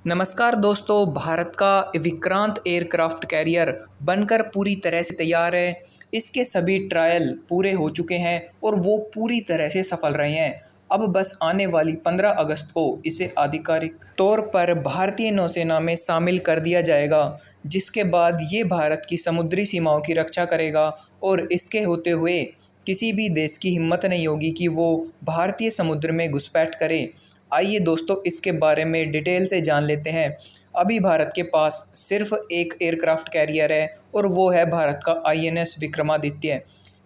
नमस्कार दोस्तों, भारत का विक्रांत एयरक्राफ्ट कैरियर बनकर पूरी तरह से तैयार है। इसके सभी ट्रायल पूरे हो चुके हैं और वो पूरी तरह से सफल रहे हैं। अब बस आने वाली 15 अगस्त को इसे आधिकारिक तौर पर भारतीय नौसेना में शामिल कर दिया जाएगा, जिसके बाद ये भारत की समुद्री सीमाओं की रक्षा करेगा और इसके होते हुए किसी भी देश की हिम्मत नहीं होगी कि वो भारतीय समुद्र में घुसपैठ करे। आइए दोस्तों, इसके बारे में डिटेल से जान लेते हैं। अभी भारत के पास सिर्फ एक एयरक्राफ्ट कैरियर है और वो है भारत का आईएनएस विक्रमादित्य,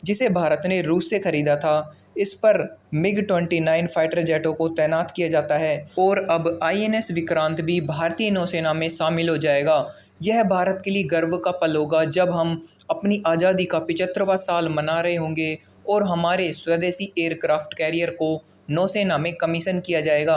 जिसे भारत ने रूस से खरीदा था। इस पर मिग-29 फाइटर जेटों को तैनात किया जाता है और अब आईएनएस विक्रांत भी भारतीय नौसेना में शामिल हो जाएगा। यह भारत के लिए गर्व का पल होगा जब हम अपनी आज़ादी का 75वां साल मना रहे होंगे और हमारे स्वदेशी एयरक्राफ्ट कैरियर को नौसेना में कमीशन किया जाएगा।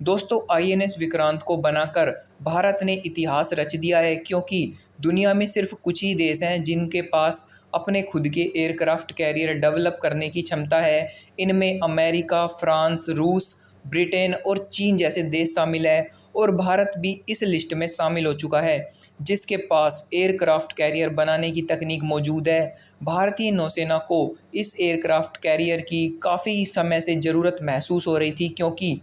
दोस्तों, आईएनएस विक्रांत को बनाकर भारत ने इतिहास रच दिया है, क्योंकि दुनिया में सिर्फ कुछ ही देश हैं जिनके पास अपने खुद के एयरक्राफ्ट कैरियर डेवलप करने की क्षमता है। इनमें अमेरिका, फ्रांस, रूस, ब्रिटेन और चीन जैसे देश शामिल है और भारत भी इस लिस्ट में शामिल हो चुका है, जिसके पास एयरक्राफ्ट कैरियर बनाने की तकनीक मौजूद है। भारतीय नौसेना को इस एयरक्राफ्ट कैरियर की काफ़ी समय से ज़रूरत महसूस हो रही थी, क्योंकि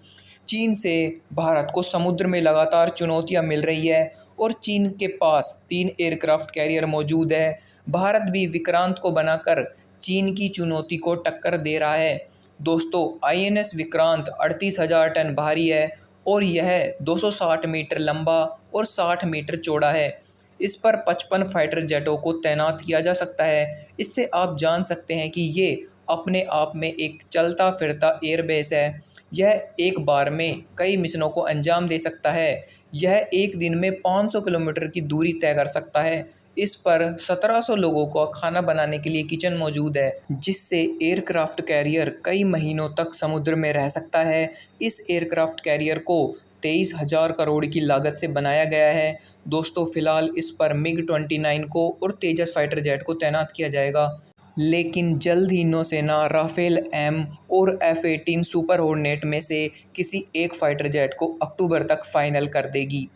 चीन से भारत को समुद्र में लगातार चुनौतियां मिल रही है और चीन के पास 3 एयरक्राफ्ट कैरियर मौजूद है। भारत भी विक्रांत को बनाकर चीन की चुनौती को टक्कर दे रहा है। दोस्तों, आईएनएस विक्रांत 38,000 टन भारी है और यह 260 मीटर लंबा और 60 मीटर चौड़ा है। इस पर 55 फाइटर जेटों को तैनात किया जा सकता है। इससे आप जान सकते हैं कि ये अपने आप में एक चलता फिरता एयरबेस है। यह एक बार में कई मिशनों को अंजाम दे सकता है। यह एक दिन में 500 किलोमीटर की दूरी तय कर सकता है। इस पर 1700 लोगों को खाना बनाने के लिए किचन मौजूद है, जिससे एयरक्राफ्ट कैरियर कई महीनों तक समुद्र में रह सकता है। इस एयरक्राफ्ट कैरियर को 23,000 करोड़ की लागत से बनाया गया है। दोस्तों, फिलहाल इस पर मिग-29 को और तेजस फाइटर जेट को तैनात किया जाएगा, लेकिन जल्द ही नौसेना राफेल एम और F-18 सुपर हॉर्नेट में से किसी एक फाइटर जेट को अक्टूबर तक फाइनल कर देगी।